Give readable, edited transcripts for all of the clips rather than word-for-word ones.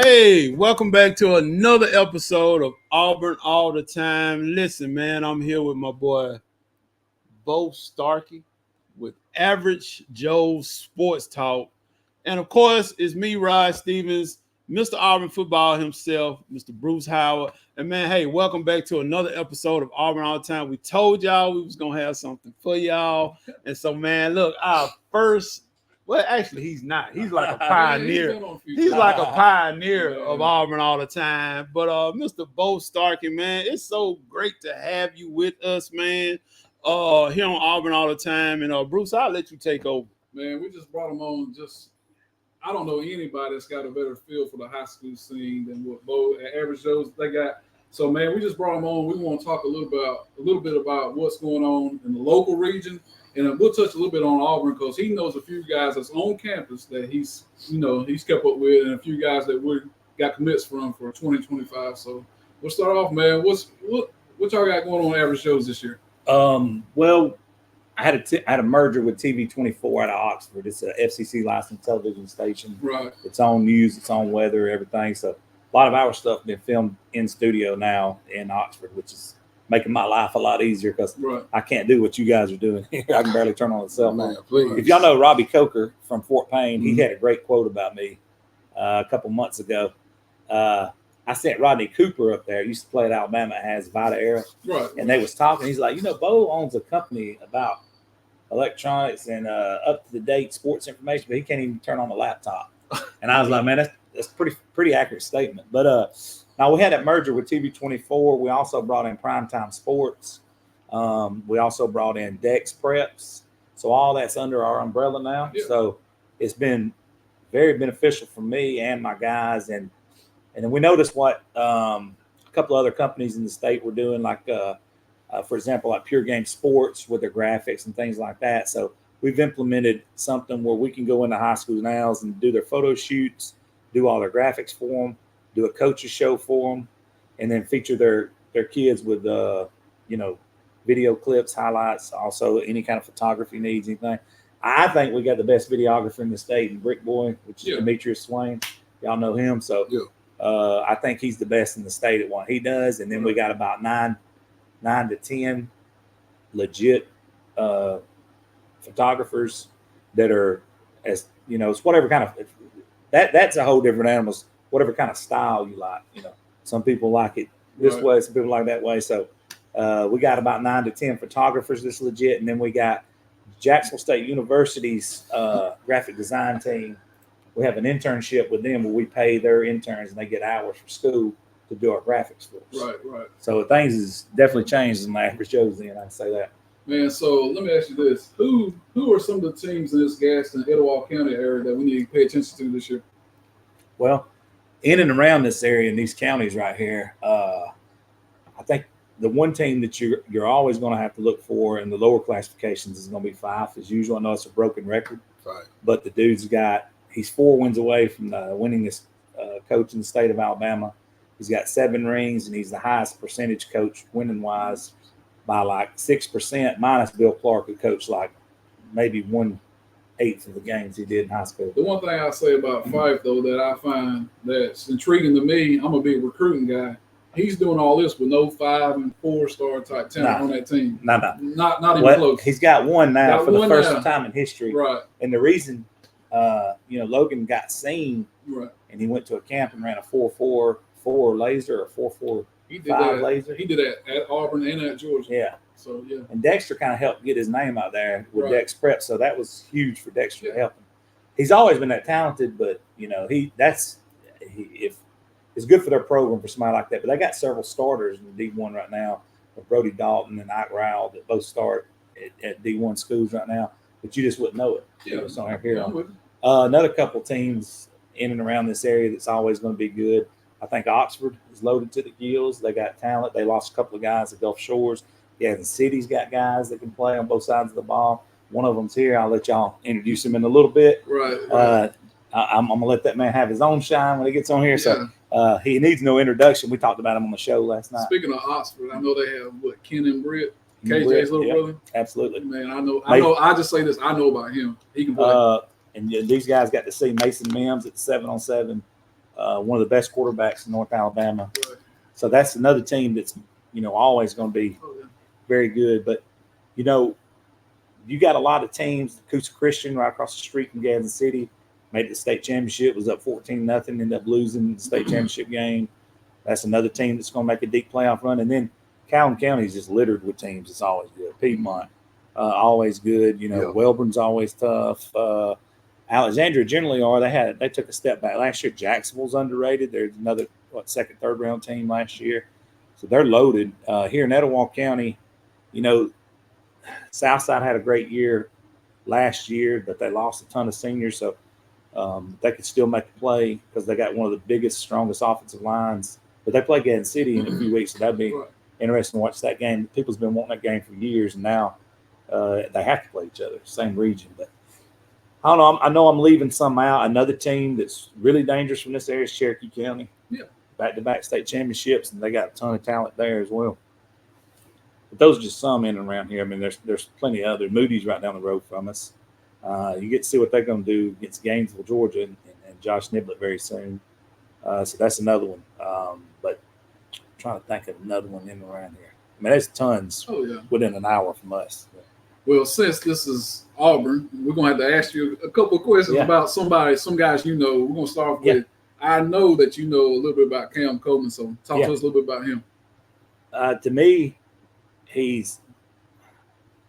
Hey, welcome back to another episode of Auburn All the Time. Listen, man, I'm here with my boy Bo Starkey with Average Joe's Sports Talk. And of course, it's me, Rod Stevens, Mr. Auburn football himself, Mr. Bruce Howard. And man, hey, welcome back to another episode of Auburn All the Time. We told y'all we was going to have something for y'all. And so, man, look, our first well, actually, he's not. He's like a pioneer. He's like a pioneer of Auburn all the time. But Mr. Bo Starkey, man, it's so great to have you with us, man. Here on Auburn all the time. And Bruce, I'll let you take over. Man, we just brought him on. I don't know anybody that's got a better feel for the high school scene than what Bo at Average Joe's they got. So, man, we just brought him on. We want to talk a little bit about what's going on in the local region. And we'll touch a little bit on Auburn because he knows a few guys that's on campus that he's kept up with, and a few guys that we got commits from for 2025. So we'll start off, man. What y'all got going on Average Shows this year? Well, I had a merger with TV24 out of Oxford. It's a FCC licensed television station. Right. Its own news, its own weather, everything. So a lot of our stuff been filmed in studio now in Oxford, which is making my life a lot easier because I can't do what you guys are doing here. I can barely turn on the cell phone. Please. If y'all know Robbie Coker from Fort Payne, he had a great quote about me a couple months ago. I sent Rodney Cooper up there. He used to play at Alabama, has Vita Era. Right. And they was talking. He's like, Bo owns a company about electronics and up-to-the-date sports information, but he can't even turn on the laptop. And I was like, man, that's pretty accurate statement. But now we had that merger with TV24. We also brought in Primetime Sports. We also brought in Dex Preps. So all that's under our umbrella now. Yeah. So it's been very beneficial for me and my guys. And then we noticed what a couple other companies in the state were doing, like, for example, like Pure Game Sports with their graphics and things like that. So we've implemented something where we can go into high schools now and do their photo shoots, do all their graphics for them, do a coach's show for them, and then feature their kids with, video clips, highlights, also any kind of photography needs, anything. I think we got the best videographer in the state in Brick Boy, which is Demetrius Swain. Y'all know him. So I think he's the best in the state at what he does. And then we got about 9 to 10 legit photographers that are, as it's whatever kind of that's a whole different animal. Whatever kind of style you like, some people like it this way, some people like that way. So we got about 9 to 10 photographers that's legit, and then we got Jacksonville State University's graphic design team. We have an internship with them where we pay their interns and they get hours for school to do our graphics for us. Right. So things has definitely changed in my Average Joe's then, I'd say that. Man, so let me ask you this. Who are some of the teams in this Gaston, Etowah County area that we need to pay attention to this year? Well, in and around this area in these counties right here, I think the one team that you're always going to have to look for in the lower classifications is going to be Fife. As usual, I know it's a broken record, but the dude's he's 4 wins away from the winningest coach in the state of Alabama. He's got 7 rings, and he's the highest percentage coach winning-wise by like 6%, minus Bill Clark, who coached like maybe 1/8 of the games he did in high school. The one thing I'll say about Fife, though, that I find that's intriguing to me, I'm a big recruiting guy. He's doing all this with no 5- and 4-star type talent on that team. Not even close. He's got one now for the first time in history. Right. And the reason, Logan got seen, and he went to a camp and ran a 4.44 laser or 4.45 laser. He did that at Auburn and at Georgia. Yeah. So, yeah. And Dexter kind of helped get his name out there with Dex Prep, so that was huge for Dexter to help him. He's always been that talented, but it's good for their program for somebody like that. But they got several starters in D1 right now, Brody Dalton and Ike Rowell, that both start at D1 schools right now, but you just wouldn't know it. It's on here. Another couple teams in and around this area that's always going to be good. I think Oxford is loaded to the gills. They got talent. They lost a couple of guys at Gulf Shores. The city's got guys that can play on both sides of the ball. One of them's here. I'll let y'all introduce him in a little bit. Right. I'm going to let that man have his own shine when he gets on here. Yeah. So he needs no introduction. We talked about him on the show last night. Speaking of Oxford, I know they have Ken and Britt, KJ's little brother. Absolutely. Man, I know. I just say this. I know about him. He can play. And these guys got to see Mason Mims at the 7-on-7 one of the best quarterbacks in North Alabama. Right. So that's another team that's, always going to be very good. But, you got a lot of teams. Coosa Christian right across the street from Gadsden City made it to the state championship, was up 14-0, ended up losing the state championship game. That's another team that's going to make a deep playoff run. And then Calhoun County is just littered with teams. It's always good. Piedmont, always good. Welburn's always tough. Alexandria generally are. They took a step back last year. Jacksonville's underrated. There's another second, third round team last year, so they're loaded. Here in Etowah County, Southside had a great year last year, but they lost a ton of seniors, so they could still make a play because they got one of the biggest, strongest offensive lines. But they play Gadsden City in a few weeks, so that'd be interesting to watch that game. People's been wanting that game for years, and now they have to play each other, same region. But I don't know. I know I'm leaving some out. Another team that's really dangerous from this area is Cherokee County. Yeah. Back-to-back state championships, and they got a ton of talent there as well. But those are just some in and around here. I mean, there's plenty of others. Moody's right down the road from us. You get to see what they're going to do against Gainesville, Georgia, and Josh Niblett very soon. So that's another one. But I'm trying to think of another one in and around here. I mean, there's tons within an hour from us. Well, since this is Auburn, we're going to have to ask you a couple of questions about some guys We're going to start with, I know that you know a little bit about Cam Coleman, so talk to us a little bit about him. To me, it's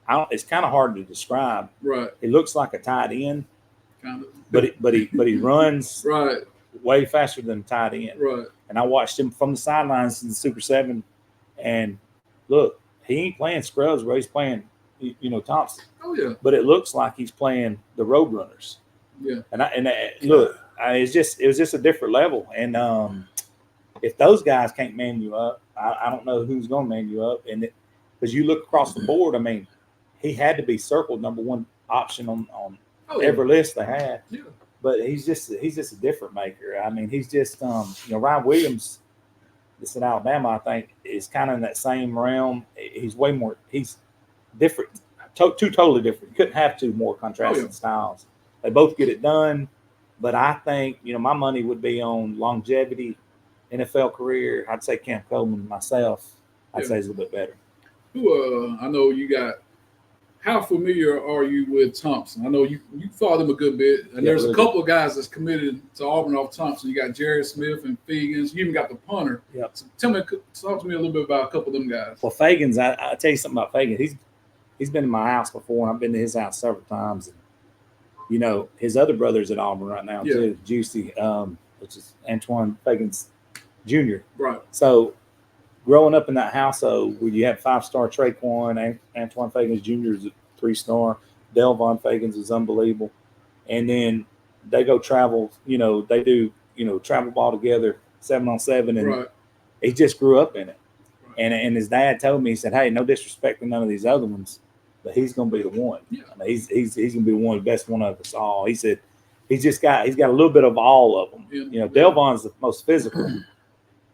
kind of hard to describe. Right. He looks like a tight end, kind of, but he runs right way faster than a tight end. Right. And I watched him from the sidelines in the Super 7, and look, he ain't playing scrubs, bro. He's playing, Thompson. Oh yeah. But it looks like he's playing the Roadrunners. Yeah. Look, it was just a different level. And if those guys can't man you up, I don't know who's going to man you up. And because you look across the board, I mean, he had to be circled number one option on every list they had. Yeah. But he's just a different maker. I mean, he's just Ryan Williams, that's in Alabama, I think, is kind of in that same realm. He's different, two totally different. You couldn't have two more contrasting styles. They both get it done, but I think my money would be on longevity, NFL career. I'd say Cam Coleman myself. I'd say he's a little bit better. Who I know you got. How familiar are you with Thompson? I know you followed him a good bit, and there's a couple of guys that's committed to Auburn off Thompson. You got Jared Smith and Fagans. You even got the punter. Yep. So talk to me a little bit about a couple of them guys. Well, Fagans, I'll tell you something about Fagans. He's been in my house before, and I've been to his house several times. And, his other brother's at Auburn right now too, Juicy, which is Antoine Fagans Jr. Right. So growing up in that household where you had 5-star Traquan, Antoine Fagans Jr. is a 3-star, Delvon Fagans is unbelievable. And then they go travel, they do, travel ball together 7-on-7, and he just grew up in it. Right. And his dad told me, he said, hey, no disrespect to none of these other ones, but he's going to be the one. Yeah. I mean, he's going to be one of the best one of us all. He said he's got a little bit of all of them. Yeah. Delvon's the most physical,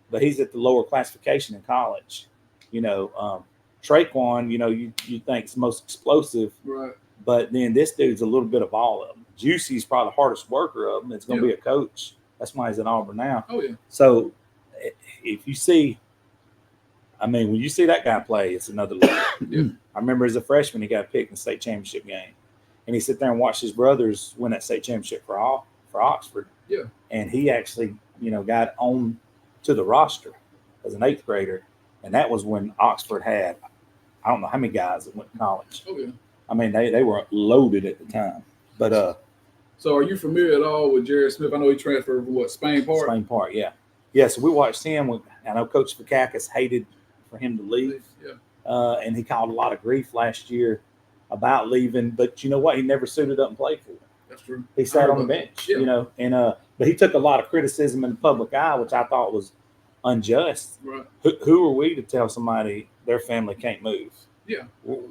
but he's at the lower classification in college. Traquan, you think is most explosive, right? But then this dude's a little bit of all of them. Juicy's probably the hardest worker of them. It's going to be a coach. That's why he's at Auburn now. Oh yeah. So if you see, when you see that guy play, it's another level. Yeah. I remember as a freshman, he got picked in the state championship game, and he sat there and watched his brothers win that state championship for Oxford. Yeah. And he actually, got on to the roster as an 8th grader, and that was when Oxford had, I don't know how many guys that went to college. Oh yeah. They were loaded at the time. But so are you familiar at all with Jared Smith? I know he transferred from Spain Park. Spain Park, yeah. Yeah, so we watched him. I know Coach Fakakis hated for him to leave. Yeah. And he caught a lot of grief last year about leaving. But you know what? He never suited up and played for him. That's true. He sat on the bench, but he took a lot of criticism in the public eye, which I thought was unjust. Right. Who are we to tell somebody their family can't move? Yeah.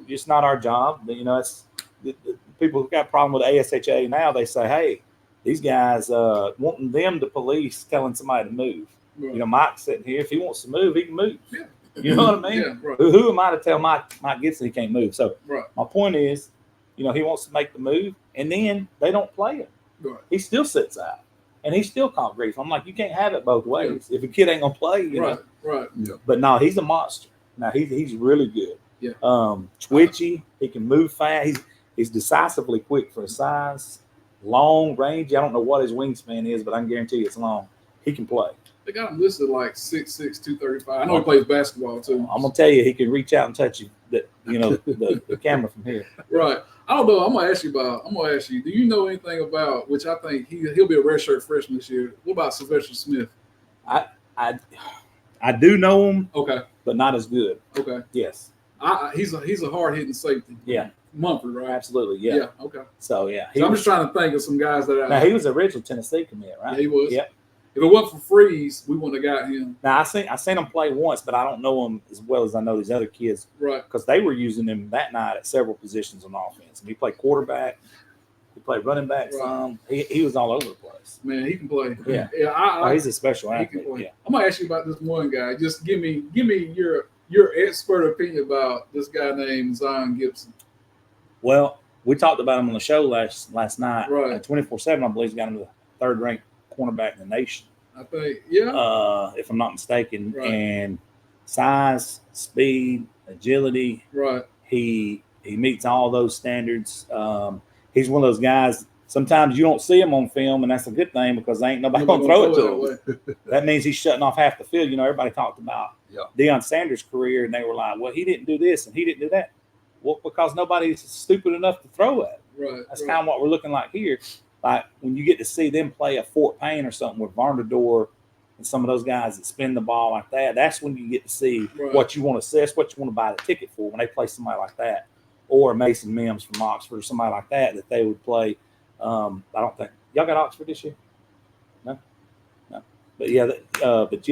It's not our job. It's the people who got a problem with ASHA now. They say, hey, these guys wanting them to police telling somebody to move. Right. Mike's sitting here. If he wants to move, he can move. Yeah. You know what I mean? Yeah, right. Who am I to tell Mike Gibson he can't move? So my point is, he wants to make the move, and then they don't play him. Right. He still sits out. and he still caught grief. I'm like, you can't have it both ways. If a kid ain't gonna play, you know. Right. Yeah. But no, he's a monster. Now he's really good. Yeah. Twitchy. He can move fast. He's decisively quick for his size. Long range. I don't know what his wingspan is, but I can guarantee you it's long. He can play. They got him listed like 6'6", 235. I know he plays basketball too. I'm gonna tell you, he can reach out and touch you. The camera from here. Right. I don't know. I'm gonna ask you. Do you know anything about? Which I think he'll be a redshirt freshman this year. What about Sylvester Smith? I do know him. Okay. But not as good. Okay. Yes. He's a hard hitting safety. Yeah. Mumford, right? Absolutely. Yeah. Yeah. Okay. So yeah. I'm just trying to think of some guys that. Now he was original Tennessee commit, right? Yeah, he was. Yep. If it wasn't for Freeze, we wouldn't have got him. Now I seen him play once, but I don't know him as well as I know these other kids. Right. Because they were using him that night at several positions on offense. And he played quarterback. He played running back some. He was all over the place. Man, he can play. Yeah. He's a special athlete. He can play. Yeah. I'm gonna ask you about this one guy. Just give me your expert opinion about this guy named Zion Gibson. Well, we talked about him on the show last night. Right. At 24/7, I believe he's got him the third ranked cornerback in the nation. I think, yeah. If I'm not mistaken. Right. And size, speed, agility. Right. He meets all those standards. He's one of those guys. Sometimes you don't see him on film, and that's a good thing because ain't nobody gonna throw it to him. That means he's shutting off half the field. You know, everybody talked about Deion Sanders' career, and they were like, "Well, he didn't do this and he didn't do that." Well, because nobody's stupid enough to throw at. Right. That's kind of what we're looking like here. Like when you get to see them play a Fort Payne or something with Varnador and some of those guys that spin the ball like that, that's when you get to see what you want to see. That's what you want to buy the ticket for when they play somebody like that, or Mason Mims from Oxford or somebody like that they would play. I don't think y'all got Oxford this year. No. But yeah,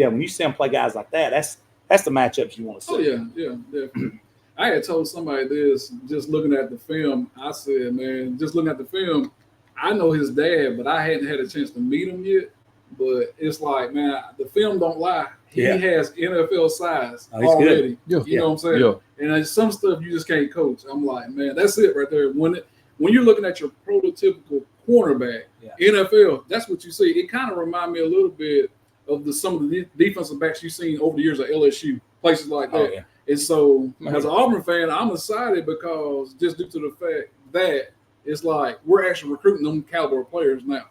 when you see them play guys like that, that's the matchups you want to see. Oh yeah, definitely. I had told somebody this just looking at the film. I said, man, just looking at the film, I know his dad, but I hadn't had a chance to meet him yet. But it's like, man, the film don't lie. He has NFL size already. Yeah. You know what I'm saying? Yeah. And there's some stuff you just can't coach. I'm like, man, that's it right there. When you're looking at your prototypical cornerback, NFL, that's what you see. It kind of reminds me a little bit of some of the defensive backs you've seen over the years at LSU, places like that. Yeah. And so, as an Auburn fan, I'm excited because just due to the fact that it's like we're actually recruiting them caliber players now.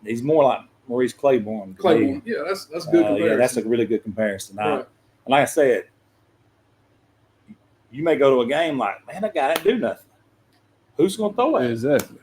He's more like Maurice Claiborne. Yeah, that's good comparison. Yeah, that's a really good comparison. Right. And like I said, you may go to a game like, man, that guy didn't do nothing. Who's going to throw it? Exactly.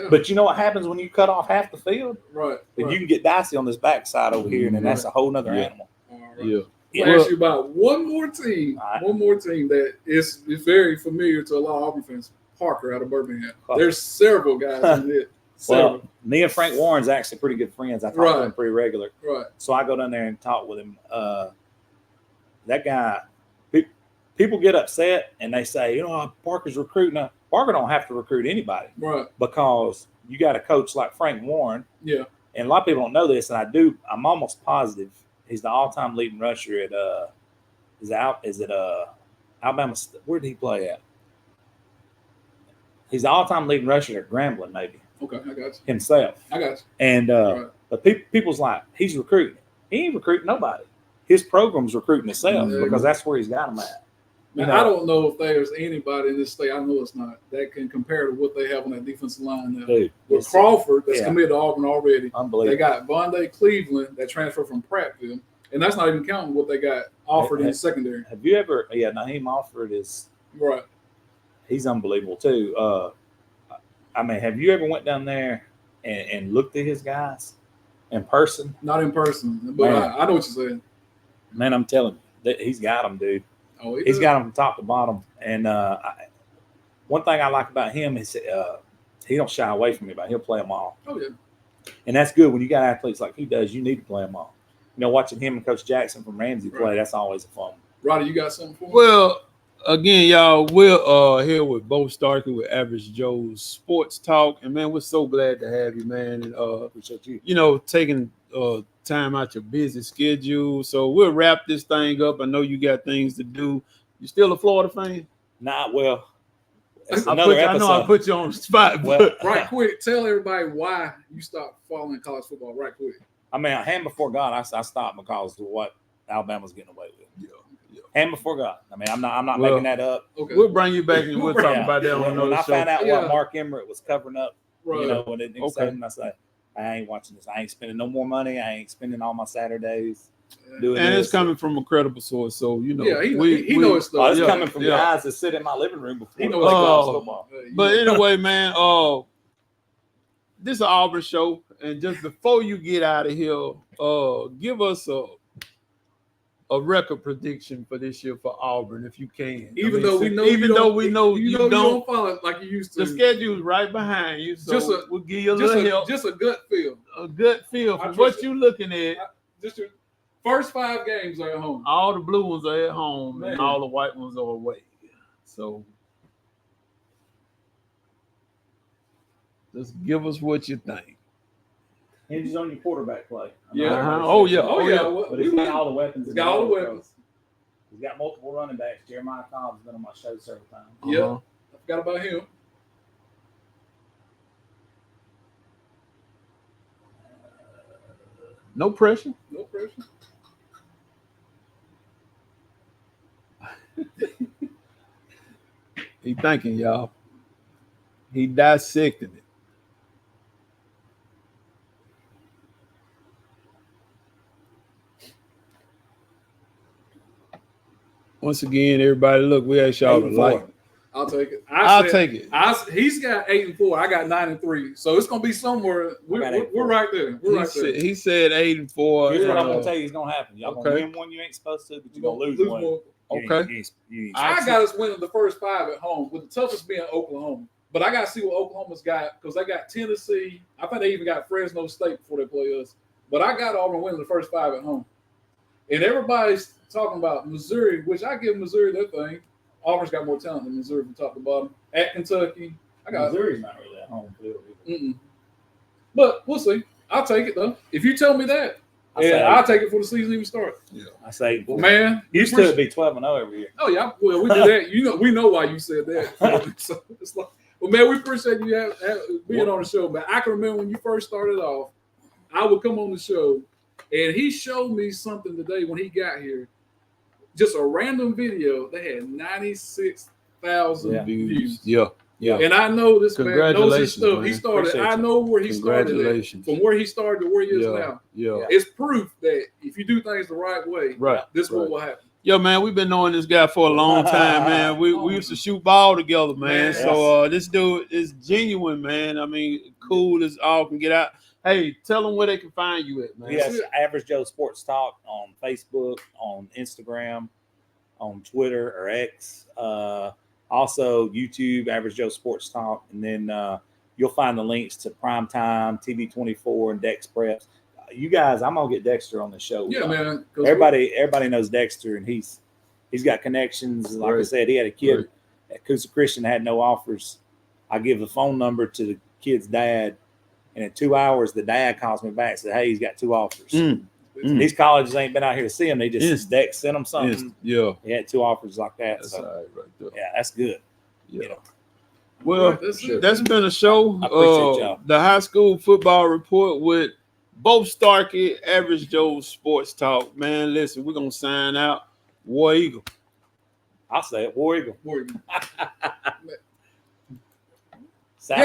But you know what happens when you cut off half the field? Right. Then you can get dicey on this backside over here, and then that's a whole nother animal. All right. Yeah. I'll ask you about one more team that is very familiar to a lot of Auburn fans. Parker out of Birmingham. There's several guys in it. Well, me and Frank Warren's actually pretty good friends. I talk to him pretty regular. Right. So I go down there and talk with him. That guy, people get upset and they say, Parker's recruiting. Now, Parker don't have to recruit anybody. Right. Because you got a coach like Frank Warren. Yeah. And a lot of people don't know this, and I'm almost positive he's the all-time leading rusher at Alabama. Where did he play at? He's the all-time leading rusher at Grambling, maybe. Okay, I got you. Himself. I got you. And but people's like, he's recruiting. He ain't recruiting nobody. His program's recruiting itself because that's where he's got them at. Man, I don't know if there's anybody in this state, I know it's not, that can compare to what they have on that defensive line now. Dude, with Crawford, that's committed to Auburn already. Unbelievable. They got Vondae Cleveland that transferred from Prattville, and that's not even counting what they got offered in the secondary. Have you ever? Yeah, Naheem Alford is right. He's unbelievable too. I mean, have you ever went down there and looked at his guys in person? Not in person, but I know what you're saying. Man, I'm telling you, he's got them, dude. Oh, he's got them from top to bottom. And one thing I like about him is he don't shy away from anybody. He'll play them all. Oh, yeah. And that's good. When you got athletes like he does, you need to play them all. Watching him and Coach Jackson from Ramsey play, that's always a fun. Roddy, you got something for me? Well, again, y'all, we're here with Bo Starkey with Average Joe's Sports Talk. And, man, we're so glad to have you, man. And, appreciate you. Taking time out your busy schedule. So we'll wrap this thing up. I know you got things to do. You still a Florida fan? Nah, well, It's I another know I episode. put you on the spot, Well, but Right quick, tell everybody why you stopped following college football. Right quick. I mean, hand before God, I stopped because of what Alabama's getting away with. yeah. Hand before God. I mean, I'm not Well, making that up. Okay. We'll bring you back and we'll talk Yeah. about that on When another I show. found out Yeah. what Mark Emmert was covering up, Right. you know, when it Okay. I said, I ain't watching this. I ain't spending no more money. I ain't spending all my Saturdays Yeah. doing And this. it's coming from a credible source, so you know. Yeah, he knows his stuff. Oh, it's Yeah, coming from yeah. guys that sit in my living room before He the knows his college Oh. football. But anyway, man, this is an Auburn show, and just before you get out of here, give us a record prediction for this year for Auburn, if you can. Even though we know you don't follow it like you used to. The schedule's right behind you, so we'll give you a little help. Just a gut feel. A good feel I for trust what you're looking at. Just your first 5 games are at home. All the blue ones are at home, Man. and all the white ones are away. So just give us what you think. Hinges on your quarterback play. Yeah. Uh-huh. Oh yeah. But he's got all the weapons. He's got all the weapons. He's got multiple running backs. Jeremiah Cobb's been on my show several times. Yeah. Uh-huh. I forgot about him. No pressure. No pressure. He thinking, y'all. He dissecting it. Once again, everybody, look, we asked y'all to 8-4. like. I'll take it. I'll take it. He's got 8-4. I got 9-3. So it's gonna be somewhere. We're right there. We're right there. He said 8-4. Here's what I'm gonna tell you is gonna happen. Y'all Okay. gonna win one you ain't supposed to, but you're gonna lose one. more. Okay. You ain't I got us winning the first 5 at home, with the toughest being Oklahoma. But I got to see what Oklahoma's got, because they got Tennessee. I think they even got Fresno State before they play us. But I got Auburn winning the first 5 at home. And everybody's talking about Missouri, which I give Missouri their thing. Auburn's got more talent than Missouri from top to bottom. At Kentucky, I got Missouri's not really at home field either. But we'll see. I'll take it though. If you tell me that, I'll take it before the season even starts. Yeah. I say, Well, man, used to be 12-0 every year. Oh yeah, well we did that. We know why you said that. So it's like, well, man, we appreciate you being on the show. But I can remember when you first started off, I would come on the show, and he showed me something today when he got here. Just a random video. They had 96,000 views. Yeah. And I know this man knows his stuff. Man. He started. Appreciate I know where he started. Congratulations. From where he started to where he is now. Yeah. It's proof that if you do things the right way, Right. this is what will happen. Yo, man, we've been knowing this guy for a long time, man. We used to shoot ball together, man. Yes. So this dude is genuine, man. I mean, cool as all can get out. Hey, tell them where they can find you at, man. Yes, Average Joe Sports Talk on Facebook, on Instagram, on Twitter or X. Also YouTube, Average Joe Sports Talk. And then you'll find the links to Primetime, TV24, and Dex Preps. You guys, I'm gonna get Dexter on the show. Yeah, man. Everybody knows Dexter, and he's got connections. Like I said, he had a kid at Coosa Christian that had no offers. I give the phone number to the kid's dad, and in 2 hours, the dad calls me back and said, "Hey, he's got 2 offers." These colleges ain't been out here to see him. They just Dex sent him something. Yeah, he had 2 offers like that. That's So all right there. yeah, that's good. Yeah. You know. Well, that's been a show. I appreciate y'all. The high school football report with Bo Starkey, Average Joe Sports Talk. Man, listen, we're gonna sign out. War Eagle. I'll say it. War Eagle. War Eagle. Sally.